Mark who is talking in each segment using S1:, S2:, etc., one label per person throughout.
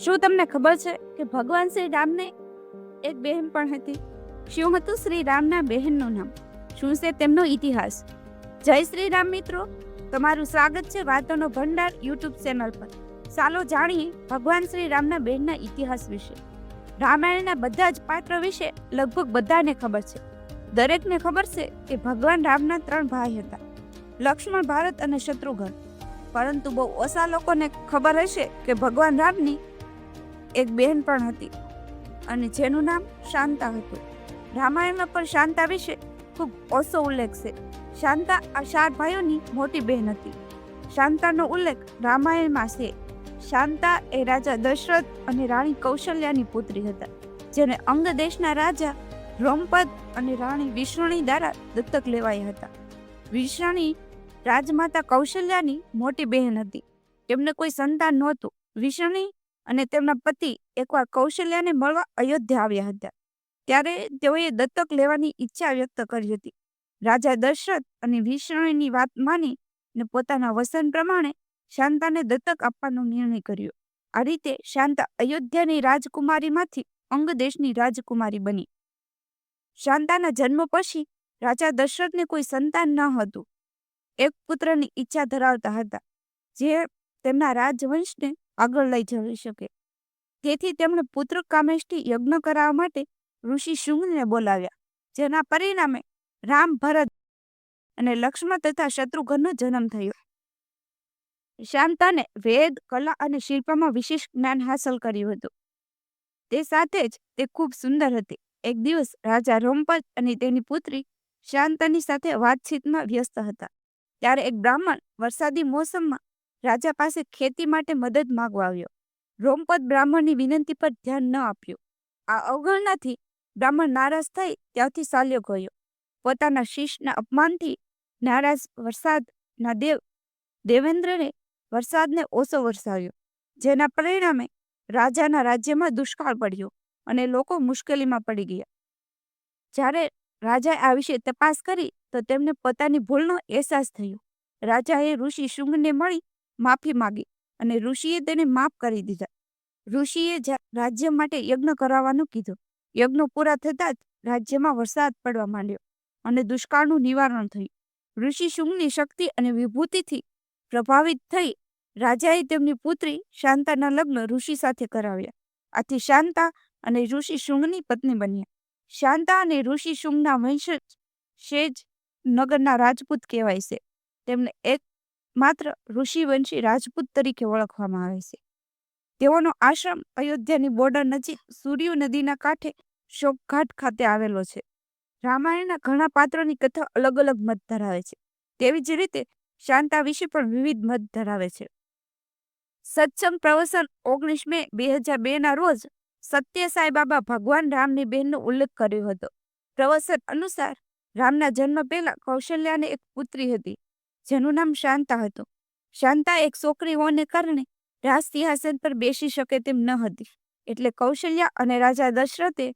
S1: શું તમને ખબર છે કે ભગવાન શ્રી રામને એક બહેન પણ હતી? શું હતું શ્રી રામના બહેનનું નામ? શું છે તેમનો ઇતિહાસ? જય શ્રી રામ મિત્રો, તમારું સ્વાગત છે વાતોનો ભંડાર યુટ્યુબ ચેનલ પર. ચાલો જાણીએ ભગવાન શ્રી રામના બહેનના ઇતિહાસ વિશે. રામાયણના બધા જ પાત્રો વિશે લગભગ બધાને ખબર છે. દરેકને ખબર છે કે ભગવાન રામના 3 ભાઈ હતા, લક્ષ્મણ, ભારત અને શત્રુઘ્ન. પરંતુ બહુ ઓછા લોકોને ખબર હશે કે ભગવાન રામની એક બહેન પણ હતી અને જેનું નામ શાંતા હતું. રામાયણમાં પણ શાંતા વિશે ખૂબ ઓછો ઉલ્લેખ છે. શાંતા આ 4 ભાઈઓની મોટી બહેન હતી. શાંતાનો ઉલ્લેખ રામાયણમાં છે. શાંતા એ રાજા દશરથ અને રાણી કૌશલ્યાની પુત્રી હતા, જેને અંગ દેશના રાજા રોમપદ અને રાણી વિષ્ણુની દ્વારા દત્તક લેવાયા હતા. વિષ્ણુની રાજમાતા કૌશલ્યાની મોટી બહેન હતી. તેમને કોઈ સંતાન નહોતું. વિષ્ણુ અને તેમના પતિ એકવાર કૌશલ્યાને મળવા અયોધ્યા આવ્યા હતા. ત્યારે તેઓએ દત્તક લેવાની ઈચ્છા વ્યક્ત કરી હતી. રાજા દશરથ અને વિષ્ણુની વાત માની અને પોતાના વસન પ્રમાણે શાંતાને દત્તક આપવાનો નિર્ણય કર્યો. આ રીતે શાંતા અયોધ્યાની રાજકુમારીમાંથી અંગ દેશની રાજકુમારી બની. શાંતાના જન્મ પછી રાજા દશરથને કોઈ સંતાન ન હતું. એક પુત્રની ઈચ્છા ધરાવતા હતા, જે તેમના રાજવંશને આગળ લઈ જઈ શકે. તેથી તેમણે પુત્ર કામેષ્ટી યજ્ઞ કરાવવા માટે ઋષિ શુંગને બોલાવ્યા, જેના પરિણામે રામ, ભરત અને લક્ષ્મણ તથા શત્રુઘ્નનો જન્મ થયો. શાંતાને વેદ, કલા અને શિલ્પમાં વિશેષ જ્ઞાન હાંસલ કર્યું હતું. તે સાથે જ તે ખૂબ સુંદર હતી. એક દિવસ રાજા રોમપદ અને તેની પુત્રી શાંતાની સાથે વાતચીતમાં વ્યસ્ત હતા. ત્યારે એક બ્રાહ્મણ વરસાદી મોસમમાં રાજા પાસે ખેતી માટે મદદ માંગવા આવ્યો. રોમપદ બ્રાહ્મણની વિનંતી પર ધ્યાન ન આપ્યું. આ અવગણનાથી બ્રાહ્મણ નારાજ થઈ ત્યાંથી ચાલ્યો ગયો. પોતાના શિષ્યના અપમાનથી નારાજ વરસાદના દેવેન્દ્રને વરસાદને ઓછો વરસાવ્યો, જેના પરિણામે રાજાના રાજ્યમાં દુષ્કાળ પડ્યો અને લોકો મુશ્કેલીમાં પડી ગયા. જ્યારે રાજાએ આ વિશે તપાસ કરી તો તેમને પોતાની ભૂલનો અહેસાસ થયો. રાજાએ ઋષિ શુંગને મળી માફી માંગી અને ઋષિએ તેને માફ કરી દીધા. ઋષિએ રાજ્ય માટે યજ્ઞ કરાવવાનું કીધું. યજ્ઞ પૂરા થતાં જ રાજ્યમાં વરસાદ પડવા માંડ્યો અને દુષ્કાળનું નિવારણ થયું. ઋષિ શુંગની શક્તિ અને વિભૂતિથી પ્રભાવિત થઈ રાજાએ તેમની પુત્રી શાંતાના લગ્ન ઋષિ સાથે કરાવ્યા. આથી શાંતા અને ઋષિ શુંગની પત્ની બન્યા. શાંતા અને ઋષિ શુંગના વંશજ શેજ નગરના રાજપૂત કહેવાય છે. તેમને એક માત્ર ઋષિવંશી રાજપૂત તરીકે ઓળખવામાં આવે છે. તેઓનો આશ્રમ અયોધ્યાની બોર્ડર નજીક સુરયુ નદીના કાંઠે શોકઘાટ ખાતે આવેલો છે. રામાયણના ઘણા પાત્રોની કથા અલગ અલગ મત ધરાવે છે. તેવી જ રીતે શાંતા વિશે પણ વિવિધ મત ધરાવે છે. સત્સંગ પ્રવચન 19 મે 2002 ના રોજ સત્ય સાંઈ બાબા ભગવાન રામની બહેનનો ઉલ્લેખ કર્યો હતો. પ્રવચન અનુસાર રામના જન્મ પહેલા કૌશલ્યાને એક પુત્રી હતી, જેનું નામ શાંતા હતું. શાંતા એક છોકરી હોવાને કારણે રાજ સિંહાસન પર બેસી શકે તેમ ન હતી, એટલે કૌશલ્યા અને રાજા દશરથે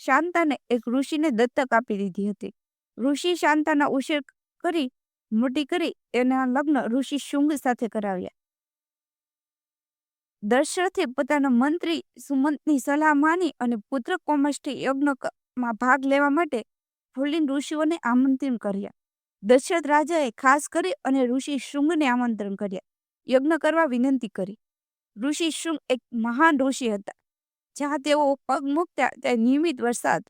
S1: શાંતાને એક ઋષિને દત્તક આપી દીધી હતી. ઋષિ શાંતાના ઉછેર કરી મોટી કરી તેના લગ્ન ઋષિ શુંગ સાથે કરાવ્યા. દશરથે પોતાના મંત્રી સુમંતની સલાહ માની અને પુત્ર કોમષ્ટી યજ્ઞમાં ભાગ લેવા માટે ફુલીન ઋષિઓને આમંત્રણ કર્યા. દશરથ રાજાએ ખાસ કરી અને ઋષિ શુંગને આમંત્રણ કર્યા, યજ્ઞ કરવા વિનંતી કરી. ઋષિ શુંગ એક મહાન ઋષિ હતા. જ્યાં તેઓ પગ મૂકતા ત્યાં નિયમિત વરસાદ,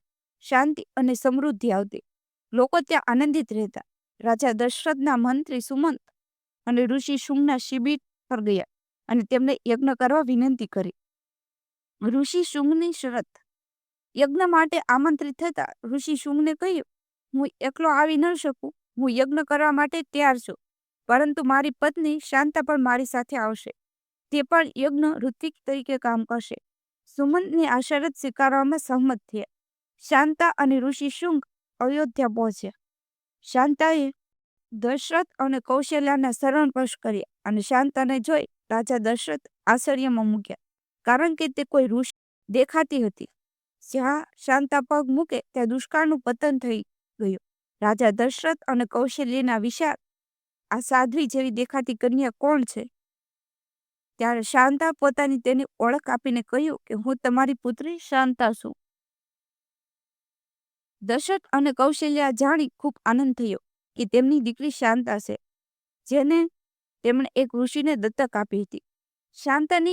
S1: શાંતિ અને સમૃદ્ધિ આવતી. લોકો ત્યાં આનંદિત રહેતા. રાજા દશરથના મંત્રી સુમંત અને ઋષિ શુંગના શિબિર પર ગયા અને તેમને યજ્ઞ કરવા વિનંતી કરી. ઋષિ શુંગની શરત. યજ્ઞ માટે આમંત્રિત થતા ઋષિ શુંગને કહ્યું, હું એકલો આવી ન શકું. હું યજ્ઞ કરવા માટે તૈયાર છું, પરંતુ મારી પત્ની શાંતા પણ મારી સાથે આવશે. તે પણ યજ્ઞ ઋત્વિક તરીકે કામ કરશે. સુમંતની આ શરત સ્વીકારવામાં સહમત થયા. શાંતા અને ઋષિ શુંગ અયોધ્યા પહોંચ્યા. શાંતાએ દશરથ અને કૌશલ્યાના શરણ સ્પર્શ કર્યા અને શાંતાને જોઈ રાજા દશરથ આશ્ચર્યમાં મૂક્યા, કારણ કે તે કોઈ ઋષિ દેખાતી હતી. જ્યાં શાંતા પગ મૂકે ત્યાં દુષ્કાળનું પતન થઈ ગયું. રાજા દશરથ અને કૌશલ્યના વિચાર, આ સાધ્વી જેવી દેખાતી કન્યા કોણ છે? ત્યારે શાંતા પોતાની તેની ઓળખ આપીને કહ્યું કે હું તમારી પુત્રી શાંતા છું. દશરથ અને કૌશલ્યા જાણી ખૂબ આનંદ થયો કે તેમની દીકરી શાંતા છે, જેને તેમણે એક ઋષિને દત્તક આપી હતી. શાંતાની